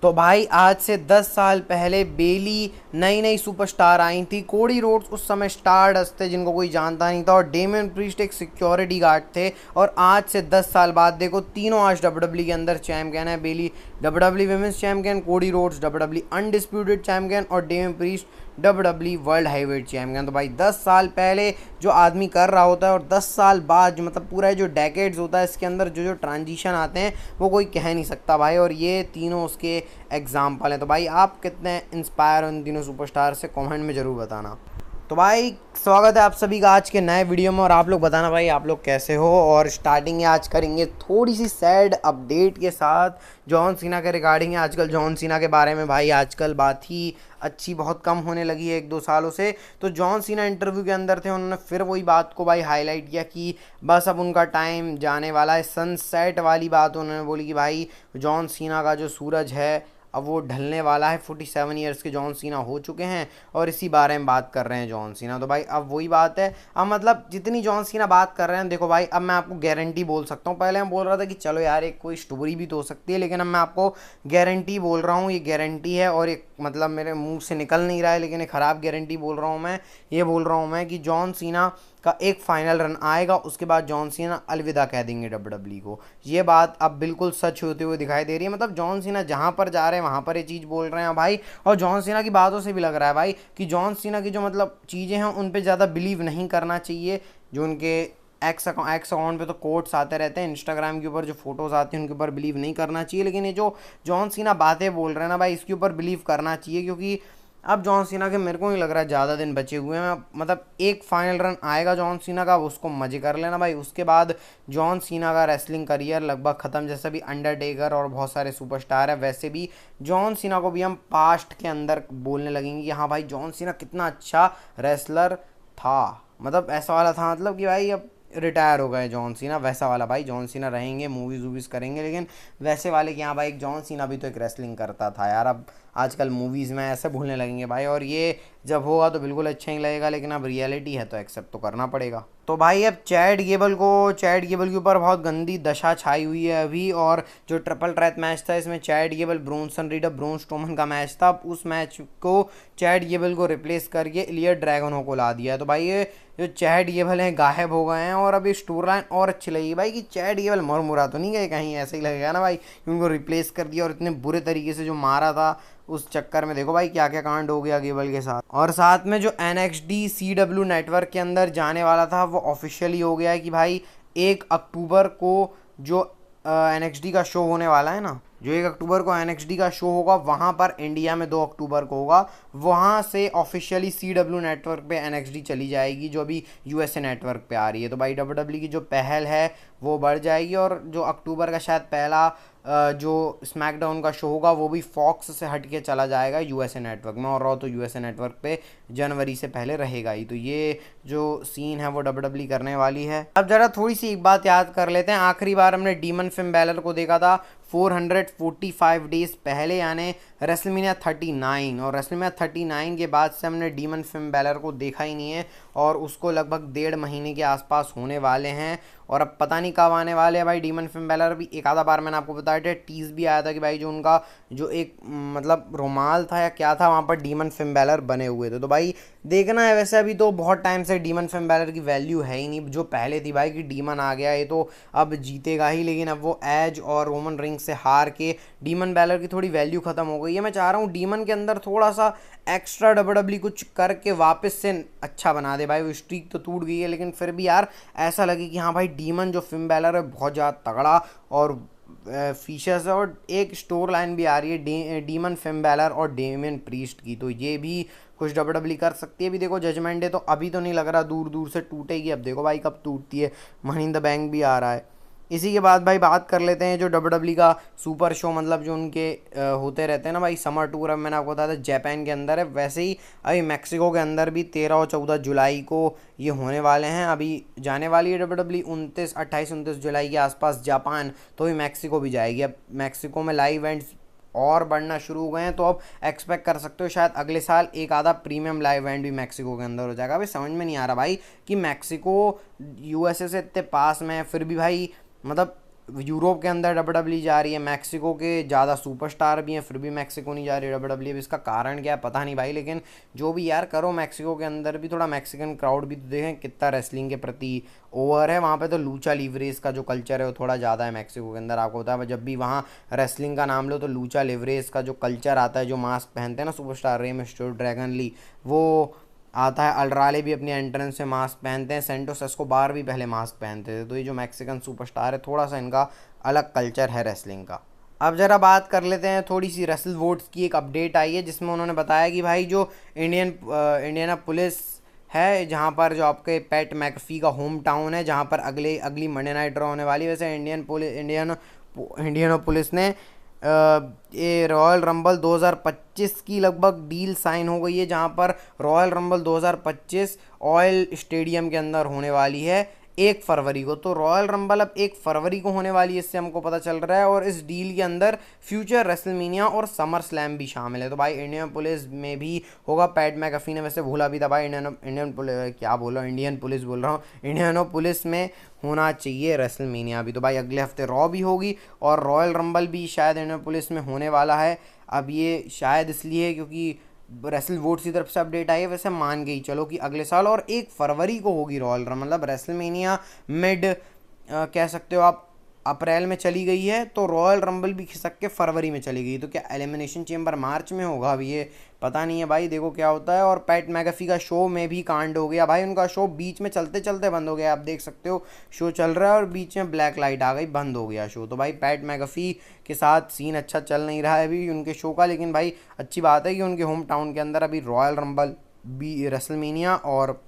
तो भाई आज से 10 साल पहले बेली नई नई सुपरस्टार आई थी। कोडी रोड्स उस समय स्टारडस्ट थे जिनको कोई जानता नहीं था, और डेमियन प्रीस्ट एक सिक्योरिटी गार्ड थे। और आज से 10 साल बाद देखो तीनों आज डब्ल्यूडब्ल्यू के अंदर चैंपियन है। Bayley WWE women's champion, Cody Rhodes WWE undisputed champion और Damian Priest WWE world heavyweight champion. तो भाई 10 साल पहले जो आदमी कर रहा होता है और 10 साल बाद जो मतलब पूरा जो डेकेड्स होता है इसके अंदर जो जो ट्रांजिशन आते हैं वो कोई कह नहीं सकता भाई। और ये तीनों उसके एग्जाम्पल हैं। तो भाई आप कितने इंस्पायर हो इन तीनों सुपरस्टार से, कमेंट में ज़रूर बताना। तो भाई स्वागत है आप सभी का आज के नए वीडियो में। और आप लोग बताना भाई आप लोग कैसे हो। और स्टार्टिंग आज करेंगे थोड़ी सी सैड अपडेट के साथ जॉन सीना के रिगार्डिंग। आजकल जॉन सीना के बारे में भाई आजकल बात ही अच्छी बहुत कम होने लगी है एक दो सालों से। तो जॉन सीना इंटरव्यू के अंदर थे, उन्होंने फिर वही बात को भाई हाईलाइट किया कि बस अब उनका टाइम जाने वाला है। सनसेट वाली बात उन्होंने बोली कि भाई जॉन सीना का जो सूरज है अब वो ढलने वाला है। 47 ईयर्स के जॉन सीना हो चुके हैं और इसी बारे में बात कर रहे हैं जॉन सीना। तो भाई अब वही बात है। अब मतलब जितनी जॉन सीना बात कर रहे हैं, देखो भाई अब मैं आपको गारंटी बोल सकता हूँ। पहले मैं बोल रहा था कि चलो यार एक कोई स्टोरी भी तो हो सकती है, लेकिन अब मैं आपको गारंटी बोल रहा हूँ। ये गारंटी है और एक मतलब मेरे मुंह से निकल नहीं रहा है, लेकिन एक ख़राब गारंटी बोल रहा हूँ मैं। ये बोल रहा हूँ मैं कि जॉन सीना का एक फाइनल रन आएगा, उसके बाद जॉन सीना अलविदा कह देंगे डब्ल्यूडब्ल्यू को। ये बात अब बिल्कुल सच होते हुए दिखाई दे रही है। मतलब जॉन सीना जहाँ पर जा रहे हैं वहाँ पर ये चीज़ बोल रहे हैं भाई। और जॉन सीना की बातों से भी लग रहा है भाई कि जॉन सीना की जो मतलब चीज़ें हैं उन पर ज़्यादा बिलीव नहीं करना चाहिए। जो उनके एक्स अकाउंट पे तो कोट्स आते रहते हैं, इंस्टाग्राम के ऊपर जो फोटोज़ आते हैं उनके ऊपर बिलीव नहीं करना चाहिए। लेकिन ये जो जॉन सीना बातें बोल रहे हैं ना भाई, इसके ऊपर बिलीव करना चाहिए। क्योंकि अब जॉन सीना के मेरे को नहीं लग रहा है ज़्यादा दिन बचे हुए हैं। मतलब एक फाइनल रन आएगा जॉन सीना का, अब उसको मज़े कर लेना भाई। उसके बाद जॉन सीना का रेसलिंग करियर लगभग ख़त्म। जैसे भी अंडरटेकर और बहुत सारे सुपरस्टार है, वैसे भी जॉन सीना को भी हम पास्ट के अंदर बोलने लगेंगे कि हाँ भाई जॉन सीना कितना अच्छा रेसलर था। मतलब ऐसा वाला था, मतलब कि भाई अब रिटायर हो गए जॉन सीना, वैसा वाला भाई। जॉन सीना रहेंगे, मूवीज़ वूवीज़ करेंगे, लेकिन वैसे वाले कि हाँ भाई जॉन सीना भी तो एक रेसलिंग करता था यार। अब आजकल मूवीज़ में ऐसे भूलने लगेंगे भाई, और ये जब होगा तो बिल्कुल अच्छा ही लगेगा। लेकिन अब रियलिटी है तो एक्सेप्ट तो करना पड़ेगा। तो भाई अब चैट गेबल के ऊपर बहुत गंदी दशा छाई हुई है अभी। और जो ट्रिपल थ्रेट मैच था इसमें Chad Gable Bronson Reed Braun Strowman का मैच था। अब उस मैच को चैट गेबल को रिप्लेस करके इलिया ड्रैगनों को ला दिया है। तो भाई ये जो चैट गेबल हैं गायब हो गए हैं। और अब ये स्टोरी लाइन और अच्छी लगी भाई कि चैट गेबल मर मुरा तो नहीं गए कहीं, ऐसे ही लगेगा ना भाई कि उनको रिप्लेस कर दिया। और इतने बुरे तरीके से जो मारा था उस चक्कर में देखो भाई क्या क्या कांड हो गया गेबल के साथ। और साथ में जो NXT CW नेटवर्क के अंदर जाने वाला था वो ऑफिशियली हो गया है कि भाई 1 अक्टूबर को जो NXT का शो होने वाला है ना, जो 1 अक्टूबर को NXT का शो होगा वहाँ पर इंडिया में 2 अक्टूबर को होगा। वहाँ से ऑफिशियली CW नेटवर्क पे NXT चली जाएगी, जो अभी USA नेटवर्क पे आ रही है। तो भाई डब्ल्यूडब्ल्यू की जो पहल है वो बढ़ जाएगी। और जो अक्टूबर का शायद पहला जो स्मैकडाउन का शो होगा वो भी फॉक्स से हट के चला जाएगा USA नेटवर्क में। और रॉ तो USA नेटवर्क पे जनवरी से पहले रहेगा ही। तो ये जो सीन है वो डब्ल्यूडब्ल्यू करने वाली है। अब ज़रा थोड़ी सी एक बात याद कर लेते हैं। आखिरी बार हमने डीमन फिन बैलर को देखा था 445 डेज पहले, यानी रेसलमेनिया 39। और रेसलमेनिया 39 के बाद से हमने डीमन फिन बैलर को देखा ही नहीं है। और उसको लगभग 1.5 महीने के आसपास होने वाले हैं। और अब पता नहीं कब आने वाले हैं भाई डीमन फिन बैलर। भी एक आधा बार मैंने आपको बताया था, टीज भी आया था कि भाई जो उनका जो एक मतलब रुमाल था या क्या था वहाँ पर डीमन फिन बैलर बने हुए थे। तो भाई देखना है। वैसे अभी तो बहुत टाइम से डीमन फिन बैलर की वैल्यू है ही नहीं जो पहले थी भाई कि डीमन आ गया ये तो अब जीतेगा ही। लेकिन अब वो एज और रोमन रिंग से हार के डीमन बैलर की थोड़ी वैल्यू ख़त्म हो गई है। मैं चाह रहा हूँ डीमन के अंदर थोड़ा सा एक्स्ट्रा डब्ल्यूडब्ल्यू कुछ करके वापस से अच्छा बना दे भाई। वो स्ट्रीक तो टूट गई है, लेकिन फिर भी यार ऐसा लगे कि हाँ भाई डीमन जो फिन बैलर है बहुत ज़्यादा तगड़ा और फीचर्स है। और एक स्टोर लाइन भी आ रही है डीमन फिन बैलर और डेमियन प्रीस्ट की, तो ये भी कुछ डब्ल्यूडब्ल्यू कर सकती है। अभी देखो जजमेंट डे तो अभी तो नहीं लग रहा दूर दूर से टूटेगी। अब देखो भाई कब टूटती है। मनी इन द बैंक भी आ रहा है। इसी के बाद भाई बात कर लेते हैं जो डब्ल्यूडब्ल्यू का सुपर शो, मतलब जो उनके होते रहते हैं ना भाई समर टूर। अब मैंने आपको बताया था जापान के अंदर है, वैसे ही अभी मैक्सिको के अंदर भी 13 और 14 जुलाई को ये होने वाले हैं। अभी जाने वाली है डब्ल्यूडब्ल्यू 28-29 जुलाई के आसपास जापान, तो भी मैक्सिको भी जाएगी। अब मैक्सिको में लाइव इवेंट्स और बढ़ना शुरू हो गए हैं, तो अब एक्सपेक्ट कर सकते हो शायद अगले साल एक आधा प्रीमियम लाइव इवेंट भी मैक्सिको के अंदर हो जाएगा। अभी समझ में नहीं आ रहा भाई कि मैक्सिको USA से इतने पास में है फिर भी भाई मतलब यूरोप के अंदर डब्ल्यू जा रही है, मैक्सिको के ज़्यादा सुपरस्टार भी हैं फिर भी मैक्सिको नहीं जा रही डब्ल्यू। इसका कारण क्या है पता नहीं भाई, लेकिन जो भी यार करो, मैक्सिको के अंदर भी थोड़ा मैक्सिकन क्राउड भी तो देखें कितना रेसलिंग के प्रति ओवर है वहाँ पे। तो लूचा लिवरेज का जो कल्चर है वो थोड़ा ज़्यादा है मैक्सिको के अंदर। आपको होता है जब भी वहाँ रेसलिंग का नाम लो तो लूचा लिवरेज का जो कल्चर आता है, जो मास्क पहनते हैं ना सुपरस्टार रे मिस्टेरियो, ड्रैगन ली, वो आता है। अल्ट्राले भी अपनी एंट्रेंस से मास्क पहनते हैं, सेंटोस एस्कोबार भी पहले मास्क पहनते थे। तो ये जो मैक्सिकन सुपरस्टार है थोड़ा सा इनका अलग कल्चर है रेसलिंग का। अब ज़रा बात कर लेते हैं थोड़ी सी रेसल वोट्स की। एक अपडेट आई है जिसमें उन्होंने बताया कि भाई जो इंडियन पुलिस है, जहाँ पर जो आपके पैट मैकफी का होम टाउन है, जहाँ पर अगली मंडे नाइट ड्रॉ होने वाली है, वैसे इंडियन पुलिस ने ये रॉयल रंबल 2025 की लगभग डील साइन हो गई है, जहाँ पर रॉयल रंबल 2025 ऑयल स्टेडियम के अंदर होने वाली है 1 फरवरी को। तो रॉयल रंबल अब 1 फरवरी को होने वाली है, इससे हमको पता चल रहा है। और इस डील के अंदर फ्यूचर रेसलमेनिया और समर स्लैम भी शामिल है। तो भाई इंडियन पुलिस में भी होगा। पैट मैकअफी ने वैसे भूला भी था भाई, इंडियन पुलिस क्या बोल रहा हूँ, इंडियन पुलिस बोल रहा हूँ, इंडियन पुलिस में होना चाहिए रेसलमेनिया भी। तो भाई अगले हफ्ते रॉ भी होगी और रॉयल रंबल भी शायद इंडियन पुलिस में होने वाला है। अब ये शायद इसलिए क्योंकि रेसल वोट्स की तरफ से अपडेट आई है, वैसे मान गई चलो कि अगले साल। और 1 फरवरी को होगी रॉयल रंबल, मतलब रेसलमेनिया मिड कह सकते हो आप अप्रैल में चली गई है, तो रॉयल रंबल भी खिसक के फरवरी में चली गई। तो क्या एलिमिनेशन चेंबर मार्च में होगा, अभी ये पता नहीं है भाई, देखो क्या होता है। और पैट मैकअफी का शो में भी कांड हो गया भाई, उनका शो बीच में चलते चलते बंद हो गया। आप देख सकते हो शो चल रहा है और बीच में ब्लैक लाइट आ गई, बंद हो गया शो। तो भाई पैट मैकअफी के साथ सीन अच्छा चल नहीं रहा है अभी उनके शो का, लेकिन भाई अच्छी बात है कि उनके होम टाउन के अंदर अभी रॉयल रंबल भी, रेसलमेनिया और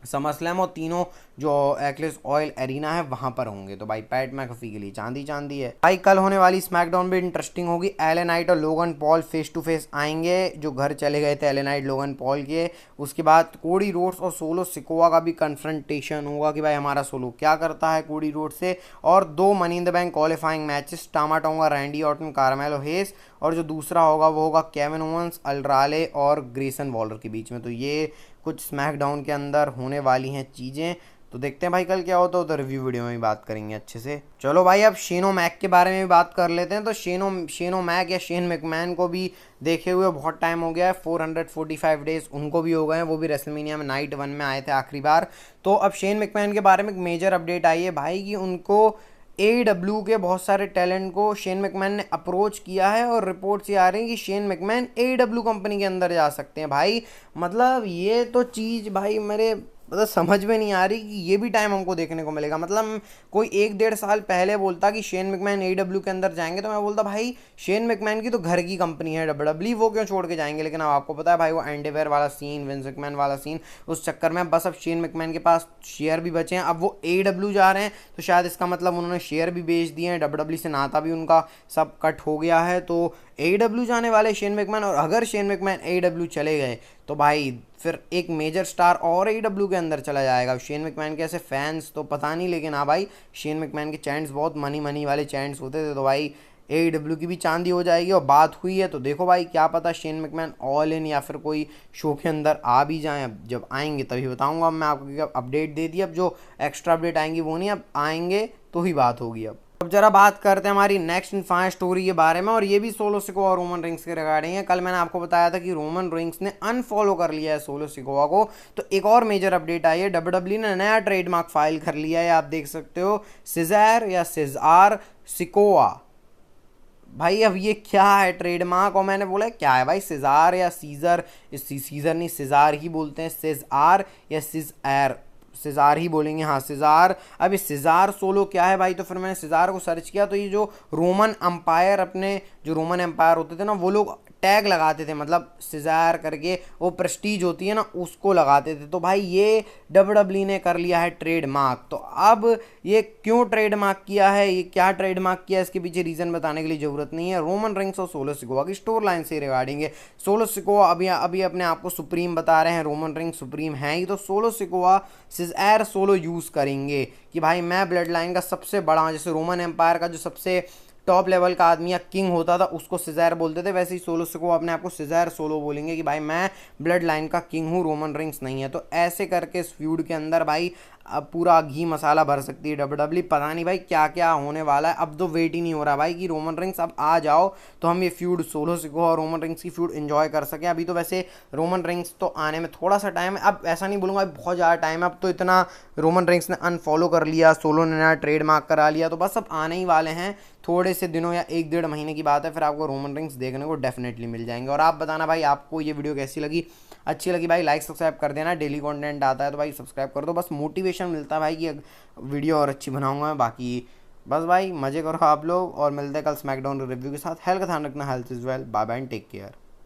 समर स्लैम और तीनों जो एक्लेस ऑयल एरिना है वहां पर होंगे। तो भाई पैट मैकअफी के लिए चांदी चांदी है भाई। कल होने वाली स्मैकडाउन भी इंटरेस्टिंग होगी। एले नाइट और Logan Paul face to face आएंगे, जो घर चले गए थे एले नाइट लोगन पॉल के। उसके बाद कोडी रोड्स और सोलो सिकोवा का भी कन्फ्रंटेशन होगा कि भाई हमारा सोलो क्या करता है कोडी रोड से। और 2 money in the bank qualifying matches, Tama Tonga, Randy Orton, Carmelo Hayes, और जो दूसरा होगा वो होगा केविन ओवंस, अल्ट्राले और ग्रेसन वॉलर के बीच में। तो ये कुछ स्मैकडाउन के अंदर होने वाली हैं चीज़ें। तो देखते हैं भाई कल क्या होता है, तो रिव्यू वीडियो में भी बात करेंगे अच्छे से। चलो भाई अब शेनो मैक के बारे में भी बात कर लेते हैं। तो शेनो मैक या शेन मैकमैन को भी देखे हुए बहुत टाइम हो गया है, 445 डेज उनको भी हो गए हैं। वो भी रेसलमेनिया में नाइट 1 में आए थे आखिरी बार। तो अब शेन मैकमैन के बारे में एक मेजर अपडेट आई है भाई कि उनको AEW के बहुत सारे टैलेंट को शेन मैकमैन ने अप्रोच किया है, और रिपोर्ट्स ये आ रही हैं कि शेन मैकमैन AEW कंपनी के अंदर जा सकते हैं भाई। मतलब ये तो चीज़ भाई मेरे मतलब समझ में नहीं आ रही कि ये भी टाइम हमको देखने को मिलेगा। मतलब कोई 1-1.5 साल पहले बोलता कि शेन मैकमैन AEW के अंदर जाएंगे, तो मैं बोलता भाई शेन मैकमैन की तो घर की कंपनी है WWE, वो क्यों छोड़ के जाएंगे। लेकिन अब आपको पता है भाई वो एंडरवेयर वाला सीन, विंस मैकमैन वाला सीन, उस चक्कर में बस अब शेन मैकमैन के पास शेयर भी बचे हैं। अब वो AEW जा रहे हैं तो शायद इसका मतलब उन्होंने शेयर भी बेच दिए हैं, WWE से नाता भी उनका सब कट हो गया है। तो AEW जाने वाले शेन मैकमैन, और अगर शेन मैकमैन AEW चले गए तो भाई फिर एक मेजर स्टार और AEW के अंदर चला जाएगा। शेन मैकमैन के ऐसे फैंस तो पता नहीं, लेकिन हाँ भाई शेन मैकमैन के चैंट्स बहुत मनी मनी वाले चैंट्स होते थे। तो भाई AEW की भी चांदी हो जाएगी। और बात हुई है तो देखो भाई क्या पता शेन मैकमैन ऑल इन या फिर कोई शो के अंदर आ भी जाएं। अब जब आएंगे तभी बताऊंगा मैं आपको, क्योंकि अपडेट दे दी। अब जो एक्स्ट्रा अपडेट आएंगी वो नहीं, अब आएंगे तो ही बात होगी। अब जरा बात करते हैं हमारी नेक्स्ट इन्फाइन स्टोरी के बारे में, और ये भी सोलो सिकोवा और रोमन रिंग्स के रिगार्डिंग है। कल मैंने आपको बताया था कि रोमन रिंग्स ने अनफॉलो कर लिया है सोलो सिकोवा को। तो एक और मेजर अपडेट आई है, WWE ने नया ट्रेडमार्क फाइल कर लिया है। आप देख सकते हो सिजार या सिजार सिकोवा। भाई अब ये क्या है ट्रेडमार्क, और मैंने बोला क्या है भाई, सिजार या सीजर, सीजर नहीं सिजार ही बोलते हैं, सिजार या सिजर, सिजार ही बोलेंगे, हाँ सिजार। अब ये सिजार सोलो क्या है भाई, तो फिर मैंने सिजार को सर्च किया तो ये जो रोमन एम्पायर, अपने जो रोमन एम्पायर होते थे ना वो लोग टैग लगाते थे, मतलब सिजार करके वो प्रेस्टीज होती है ना उसको लगाते थे। तो भाई ये WWE ने कर लिया है ट्रेडमार्क। तो अब ये क्यों ट्रेडमार्क किया है, ये क्या ट्रेडमार्क किया है, इसके पीछे रीजन बताने के लिए जरूरत नहीं है। रोमन रिंग्स और सोलो सिकोवा की स्टोर लाइन से रिगार्डिंग है। सोलो सिकोवा अभी अपने आप को सुप्रीम बता रहे हैं, रोमन रिंग्स सुप्रीम है ही, तो सोलो सिकोवा सिजर सोलो यूज करेंगे कि भाई मैं ब्लड लाइन का सबसे बड़ा, जैसे रोमन एम्पायर का जो सबसे टॉप लेवल का आदमी या किंग होता था उसको सिजार बोलते थे, वैसे ही सोलो सिकोवा अपने आप को सिजार सोलो बोलेंगे कि भाई मैं ब्लड लाइन का किंग हूँ, रोमन रिंग्स नहीं है। तो ऐसे करके इस फ्यूड के अंदर भाई अब पूरा घी मसाला भर सकती है WWE। पता नहीं भाई क्या क्या होने वाला है, अब तो वेट ही नहीं हो रहा भाई कि रोमन रेंस अब आ जाओ तो हम ये फ्यूड सोलो सिको और रोमन रेंस की फ्यूड एंजॉय कर सकें। अभी तो वैसे रोमन रेंस तो आने में थोड़ा सा टाइम है, अब ऐसा नहीं बोलूँगा बहुत ज़्यादा टाइम है, अब तो इतना रोमन रेंस ने अनफॉलो कर लिया, सोलो ने नया ट्रेडमार्क करा लिया, तो बस अब आने ही वाले हैं थोड़े से दिनों या 1-1.5 महीने की बात है, फिर आपको रोमन रेंस देखने को डेफिनेटली मिल जाएंगे। और आप बताना भाई आपको ये वीडियो कैसी लगी, अच्छी लगी भाई लाइक सब्सक्राइब कर देना, डेली कंटेंट आता है तो भाई सब्सक्राइब कर दो, बस मोटिवेशन मिलता है भाई कि वीडियो और अच्छी बनाऊंगा मैं। बाकी बस भाई मज़े करो आप लोग, और मिलते हैं कल स्मैकडाउन रिव्यू के साथ। हेल्थ का ध्यान रखना, health is wealth, bye bye and take care.